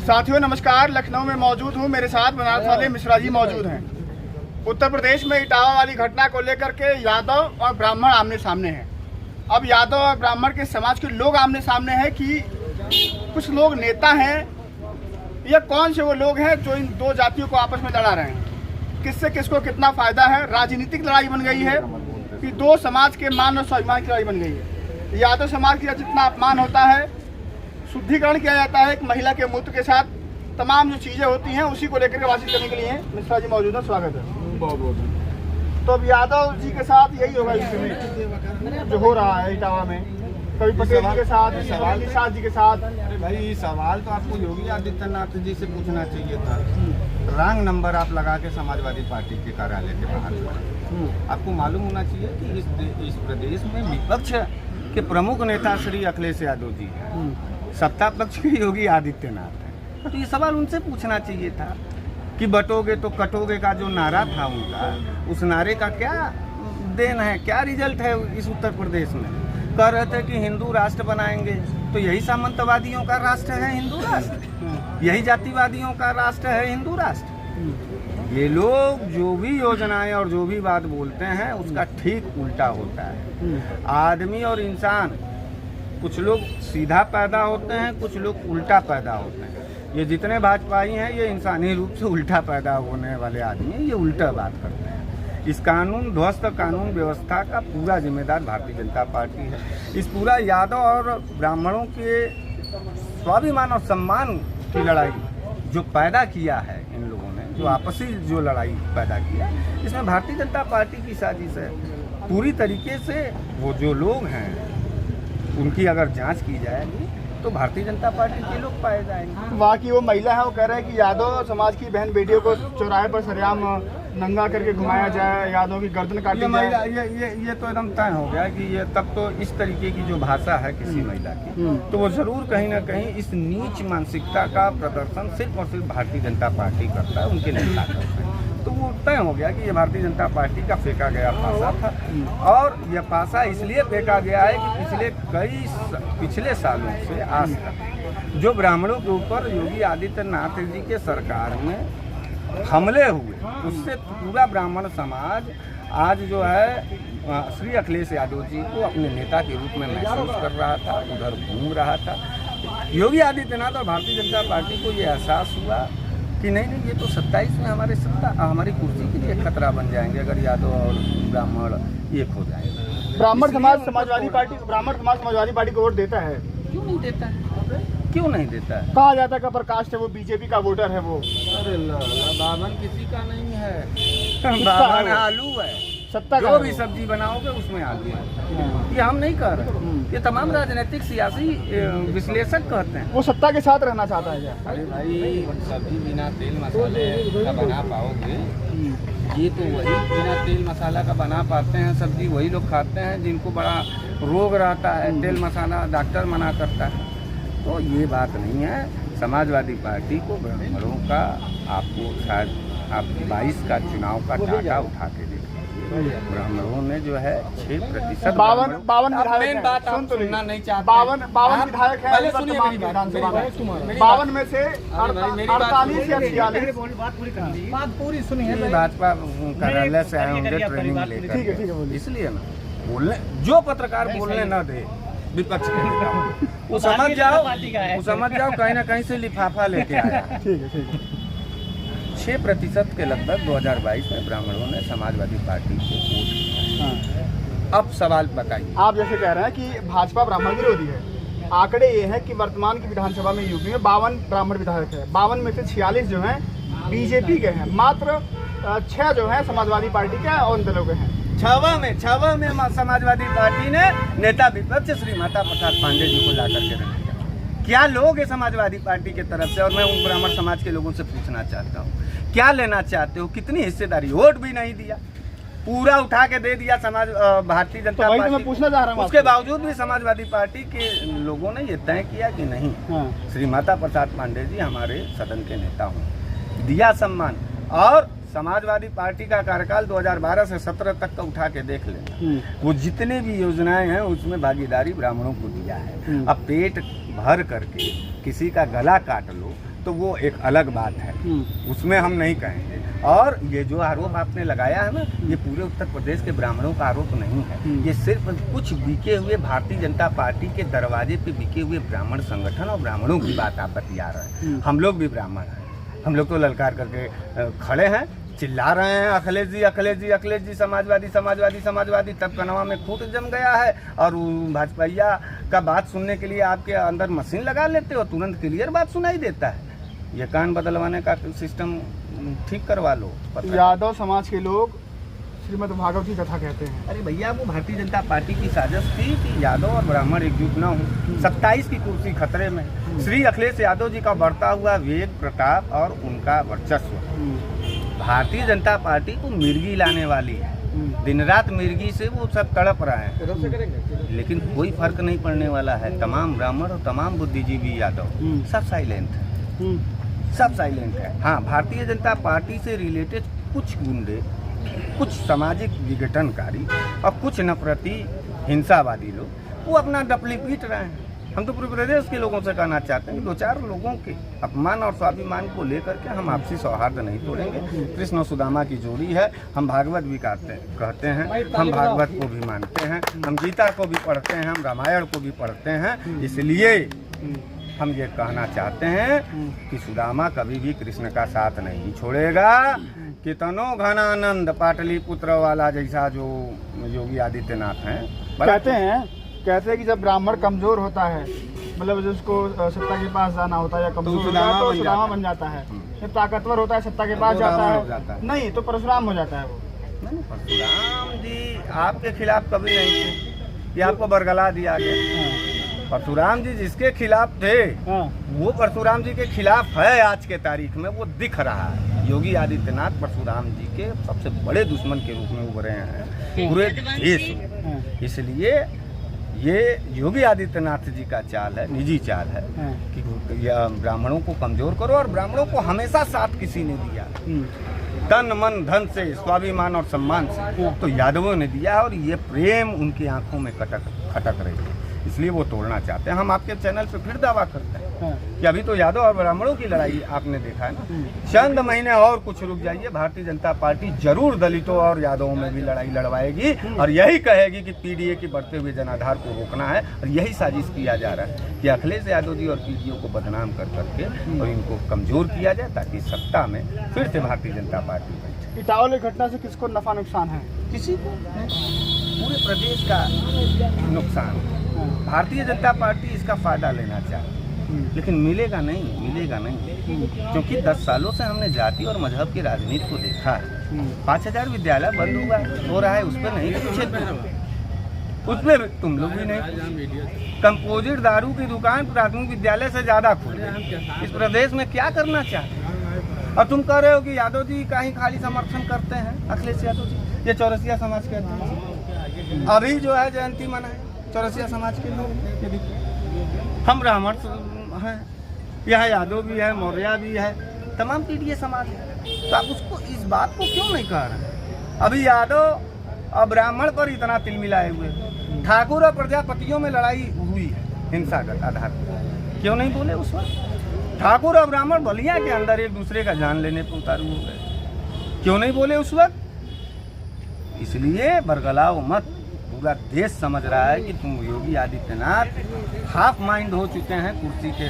साथियों नमस्कार। लखनऊ में मौजूद हूँ, मेरे साथ बनारस वाले मिश्रा जी मौजूद हैं। उत्तर प्रदेश में इटावा वाली घटना को लेकर के यादव और ब्राह्मण आमने सामने हैं। अब यादव और ब्राह्मण के समाज के लोग आमने सामने हैं कि कुछ लोग नेता हैं, ये कौन से वो लोग हैं जो इन दो जातियों को आपस में लड़ा रहे हैं, किससे किसको कितना फायदा है। राजनीतिक लड़ाई बन गई है कि दो समाज के मान और स्वाभिमान की लड़ाई बन गई है। यादव समाज का जितना अपमान होता है, शुद्धिकरण किया जाता है एक महिला के मूत्र के साथ, तमाम जो चीज़ें होती हैं उसी को लेकर के बातचीत करने के लिए मिश्रा जी मौजूद है। स्वागत है। बहुत बहुत। तो अब यादव जी के साथ यही होगा इस समय जो हो रहा है इटावा में, कभी पटेल जी के साथ, निषाद जी के साथ। अरे भाई, सवाल तो आपको योगी आदित्यनाथ जी से पूछना चाहिए था। रंग नंबर आप लगा के समाजवादी पार्टी के कार्यालय के बाहर आपको मालूम होना चाहिए कि इस प्रदेश में विपक्ष के प्रमुख नेता श्री अखिलेश यादव जी, सत्ता पक्ष के योगी आदित्यनाथ है। तो ये सवाल उनसे पूछना चाहिए था कि बटोगे तो कटोगे का जो नारा था उनका, उस नारे का क्या देन है, क्या रिजल्ट है इस उत्तर प्रदेश में। कह रहे थे कि हिंदू राष्ट्र बनाएंगे, तो यही सामंतवादियों का राष्ट्र है हिंदू राष्ट्र, यही जातिवादियों का राष्ट्र है हिंदू राष्ट्र। ये लोग जो भी योजनाएं और जो भी बात बोलते हैं उसका ठीक उल्टा होता है। आदमी और इंसान, कुछ लोग सीधा पैदा होते हैं, कुछ लोग उल्टा पैदा होते हैं। ये जितने भाजपाई हैं ये इंसानी रूप से उल्टा पैदा होने वाले आदमी हैं, ये उल्टा बात करते हैं। इस कानून ध्वस्त कानून व्यवस्था का पूरा जिम्मेदार भारतीय जनता पार्टी है। इस पूरा यादव और ब्राह्मणों के स्वाभिमान और सम्मान की लड़ाई जो पैदा किया है इन लोगों ने, जो आपसी जो लड़ाई पैदा किया, इसमें भारतीय जनता पार्टी की साजिश है। पूरी तरीके से वो जो लोग हैं उनकी अगर जांच की जाएगी तो भारतीय जनता पार्टी के लोग पाए जाएंगे। वहाँ की वो महिला है, वो कह रहे हैं कि यादव समाज की बहन बेटियों को चौराहे पर सरेआम नंगा करके घुमाया जाए, यादव की गर्दन काटी जाए। ये तो एकदम तय हो गया कि ये तब तो इस तरीके की जो भाषा है किसी महिला की, तो वो जरूर कहीं ना कहीं इस नीच मानसिकता का प्रदर्शन सिर्फ और सिर्फ भारतीय जनता पार्टी करता है, उनके नेता करते हैं। तो वो तय हो गया कि ये भारतीय जनता पार्टी का फेंका गया पासा था। और यह पासा इसलिए फेंका गया है कि पिछले सालों से आज तक जो ब्राह्मणों के ऊपर योगी आदित्यनाथ जी के सरकार में हमले हुए, उससे पूरा ब्राह्मण समाज आज जो है श्री अखिलेश यादव जी को अपने नेता के रूप में महसूस कर रहा था, उधर घूम रहा था। योगी आदित्यनाथ और भारतीय जनता पार्टी को ये एहसास हुआ कि नहीं, ये तो 27 में हमारी कुर्सी के लिए खतरा बन जाएंगे अगर यादव और ब्राह्मण एक हो जाएंगे। ब्राह्मण समाज समाजवादी पार्टी को वोट देता है? क्यों नहीं देता है? क्यों नहीं देता है? कहा जाता है कि प्रकाश है वो बीजेपी का वोटर है। वो अरे बावन किसी का नहीं है, बावन आलू है। सत्ता जो भी सब्जी बनाओगे उसमें आलू है, ये हम नहीं कह रहे, ये तमाम राजनीतिक सियासी विश्लेषक कहते हैं। वो सत्ता के साथ रहना चाहता है क्या? अरे भाई, सब्जी बिना तेल मसाले का बना पाओगे? ये तो वही बिना तेल मसाला का बना पाते हैं सब्जी, वही लोग खाते हैं जिनको बड़ा रोग रहता है, तेल मसाला डॉक्टर मना करता है। तो ये बात नहीं है। समाजवादी पार्टी को ब्राह्मणों का आपको शायद आप 22 का चुनाव का डाटा उठा के देखिए, ब्राह्मणों ने जो है 6% 52 विधायक बात आप सुनना नहीं चाहते। 52 विधायक है विधानसभा में, 52 में से 48 या 46 बात पूरी सुनिए। भाजपा कार्यालय से आए होंगे ट्रेनिंग लेकर, ठीक है, इसलिए ना बोलने, जो पत्रकार बोलने न दे विपक्ष के नेता, वो समझ जाओ कहीं ना कहीं से लिफाफा लेके आया। ठीक है। 6% के लगभग 2022 में ब्राह्मणों ने समाजवादी पार्टी को वोट किया। अब सवाल बताइए, आप जैसे कह रहे हैं कि भाजपा ब्राह्मण विरोधी है, आंकड़े ये हैं कि वर्तमान की विधानसभा में यूपी में 52 ब्राह्मण विधायक है, 52 में से 46 जो हैं बीजेपी के हैं, मात्र 6 जो हैं समाजवादी पार्टी के और उन दलों के हैं। 6 में समाजवादी पार्टी ने नेता विपक्ष श्री माता प्रसाद पांडे जी को ला करके रखा। क्या लोग है समाजवादी पार्टी की तरफ से? और मैं उन ब्राह्मण समाज के लोगों से पूछना चाहता हूँ, क्या लेना चाहते हो? कितनी हिस्सेदारी? वोट भी नहीं दिया, पूरा उठा के दे दिया समाज भारतीय जनता पार्टी। तो मैं पूछना चाह रहा हूँ, उसके बावजूद भी समाजवादी पार्टी के लोगों ने ये तय किया कि नहीं, श्री माता प्रसाद पांडे जी हमारे सदन के नेता हों, दिया सम्मान। और समाजवादी पार्टी का कार्यकाल 2012 से 17 तक का उठा के देख लें, वो जितने भी योजनाएं हैं उसमें भागीदारी ब्राह्मणों को दिया है। अब पेट भर करके किसी का गला काट लो तो वो एक अलग बात है, उसमें हम नहीं कहेंगे। और ये जो आरोप आपने लगाया है ना, ये पूरे उत्तर प्रदेश के ब्राह्मणों का आरोप नहीं है, ये सिर्फ कुछ बिके हुए भारतीय जनता पार्टी के दरवाजे पे बिके हुए ब्राह्मण संगठन और ब्राह्मणों की बात आप बतिया रहे हैं। हम लोग भी ब्राह्मण हैं, हम लोग तो ललकार करके खड़े हैं, चिल्ला रहे हैं अखिलेश जी अखिलेश जी अखिलेश जी, समाजवादी समाजवादी समाजवादी। तब कनवा में खूंट जम गया है और भाजपाइया का बात सुनने के लिए आपके अंदर मशीन लगा लेते हो, तुरंत क्लियर बात सुनाई देता है। ये कान बदलवाने का सिस्टम ठीक करवा लो। यादव समाज के लोग श्रीमद् भागवत की कथा कहते हैं। अरे भैया, वो भारतीय जनता पार्टी की साजिश थी कि यादव और ब्राह्मण एकजुट न हो। 27 की कुर्सी खतरे में। श्री अखिलेश यादव जी का बढ़ता हुआ वेग, प्रताप और उनका वर्चस्व भारतीय जनता पार्टी को मिर्गी लाने वाली है। दिन रात मिर्गी से वो सब तड़प रहे हैं, लेकिन कोई फर्क नहीं पड़ने वाला है। तमाम ब्राह्मण और तमाम बुद्धिजीवी यादव सब साइलेंट है, सब साइलेंट है। हाँ, भारतीय जनता पार्टी से रिलेटेड कुछ गुंडे, कुछ सामाजिक विघटनकारी और कुछ नफरती हिंसावादी लोग वो अपना डपली पीट रहे हैं। हम तो पूरे प्रदेश के लोगों से कहना चाहते हैं कि 2-4 लोगों के अपमान और स्वाभिमान को लेकर के हम आपसी सौहार्द नहीं तोड़ेंगे। कृष्ण और सुदामा की जोड़ी है, हम भागवत भी कहते हैं, हम भागवत को भी मानते हैं, हम गीता को भी पढ़ते हैं, हम रामायण को भी पढ़ते हैं। इसलिए हम ये कहना चाहते हैं कि सुदामा कभी भी कृष्ण का साथ नहीं छोड़ेगा। कितनो घनानंद पाटलिपुत्र वाला जैसा जो योगी आदित्यनाथ हैं कहते हैं कि जब ब्राह्मण कमजोर होता है, मतलब जिसको सत्ता के पास जाना होता है या कमजोर होता है तो सुदामा बन जाता है। जब ताकतवर होता है, सत्ता के पास जाता है, नहीं तो परशुराम हो जाता है वो। नहीं, परशुराम जी आपके खिलाफ कभी नहीं थे, ये आपको बरगला दिया गया। परशुराम जी जिसके खिलाफ थे वो परशुराम जी के खिलाफ है आज के तारीख में, वो दिख रहा है। योगी आदित्यनाथ परशुराम जी के सबसे बड़े दुश्मन के रूप में उभरे हैं पूरे देश में। इसलिए ये योगी आदित्यनाथ जी का चाल है, निजी चाल है कि ब्राह्मणों को कमजोर करो। और ब्राह्मणों को हमेशा साथ किसी ने दिया, तन मन धन से, स्वाभिमान और सम्मान से, तो यादवों ने दिया। और ये प्रेम उनकी आंखों में खटक रही है, इसलिए वो तोड़ना चाहते हैं। हम आपके चैनल पे फिर दावा करते हैं कि अभी तो यादव और ब्राह्मणों की लड़ाई आपने देखा है ना, चंद महीने और कुछ रुक जाइए, भारतीय जनता पार्टी जरूर दलितों और यादवों में भी लड़ाई लड़वाएगी और यही कहेगी कि पीडीए के बढ़ते हुए जनाधार को रोकना है। और यही साजिश किया जा रहा है कि अखिलेश यादव जी और पीडीओ को बदनाम कर करके और इनको कमजोर किया जाए, ताकि सत्ता में फिर से भारतीय जनता पार्टी बैठे। इटावा घटना से किसको नफा नुकसान है? किसी को, पूरे प्रदेश का नुकसान। भारतीय जनता पार्टी इसका फायदा लेना चाहती है, लेकिन मिलेगा नहीं, क्योंकि 10 सालों से हमने जाति और मजहब की राजनीति को देखा है। 5000 विद्यालय बंद हो रहा है, उस पर नहीं कुछ, उस पर तुम लोग भी नहीं। कंपोजिट दारू की दुकान प्राथमिक विद्यालय से ज्यादा खुली इस प्रदेश में, क्या करना चाहते हैं? और तुम कह रहे हो कि यादव जी का ही खाली समर्थन करते हैं, अखिलेश यादव जी। ये चौरसिया समाज के अध्यक्ष अभी जो है जयंती मनाए चौरसिया समाज के लोग, ये देखिए हम ब्राह्मण हैं, यह यादव भी है, मौर्य भी है, तमाम पीडीए समाज है। तो आप उसको इस बात को क्यों नहीं कह रहे? अभी यादव और ब्राह्मण पर इतना तिलमिलाए हुए, ठाकुर और प्रजापतियों में लड़ाई हुई है हिंसागत आधार पर, क्यों नहीं बोले उस वक्त? ठाकुर और ब्राह्मण बलिया के अंदर एक दूसरे का जान लेने पर उतारू हो गए, क्यों नहीं बोले उस वक्त? इसलिए बरगलाओ मत, पूरा देश समझ रहा है कि तुम योगी आदित्यनाथ हाफ माइंड हो चुके हैं कुर्सी के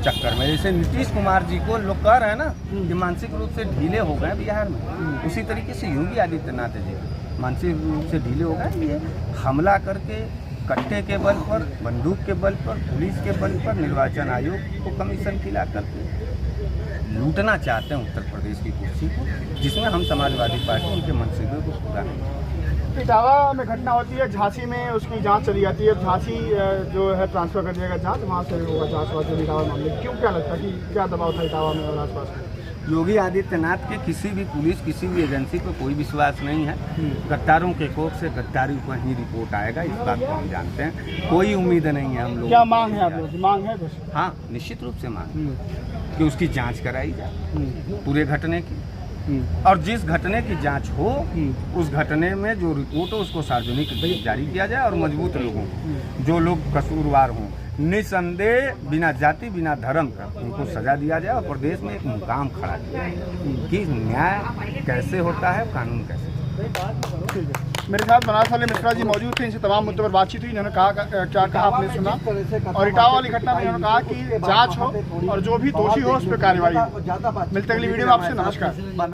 चक्कर में। जैसे नीतीश कुमार जी को लोग कह रहे हैं ना कि मानसिक रूप से ढीले हो गए बिहार में, उसी तरीके से योगी आदित्यनाथ जी मानसिक रूप से ढीले हो गए। ये हमला करके कट्टे के बल पर, बंदूक के बल पर, पुलिस के बल पर निर्वाचन आयोग को कमीशन खिला करके लूटना चाहते हैं उत्तर प्रदेश की कुर्सी को, जिसमें हम समाजवादी पार्टी उनके मंसूबे को पूरा नहीं। इटावा में घटना होती है, झांसी में उसकी जांच चली जाती है, झांसी जो है ट्रांसफर कर दिया गया जांच, वहाँ से होगा जांच इटावा मामले। क्यों, क्या लगता है कि क्या दबाव था इटावा में और आसपास में? योगी आदित्यनाथ के किसी भी पुलिस, किसी भी एजेंसी पर कोई विश्वास नहीं है। गद्दारों के कोख से गद्दारी पर ही रिपोर्ट आएगा, इस बात को हम जानते हैं। कोई उम्मीद नहीं है हम लोग। क्या मांग है आप लोगों की? मांग है कुछ? हाँ, निश्चित रूप से मांग कि उसकी जांच कराई जाए पूरे घटने की, और जिस घटने की जांच हो उस घटने में जो रिपोर्ट हो उसको सार्वजनिक जारी किया जाए, और मजबूत लोगों जो लोग कसूरवार हों, निसंदेह बिना जाति बिना धर्म का उनको सजा दिया जाए और प्रदेश में एक मुकाम खड़ा किया जाए कि न्याय कैसे होता है, कानून कैसे। मेरे साथ बनारस वाले मिश्रा जी मौजूद थे, इनसे तमाम मुद्दों पर बातचीत हुई। इन्होंने कहा क्या कहा आपने सुना, और इटावा वाली घटना में इन्होंने कहा कि जांच हो और जो भी दोषी हो उस पर कार्रवाई हो। मिलते अगली वीडियो में आपसे, नमस्कार।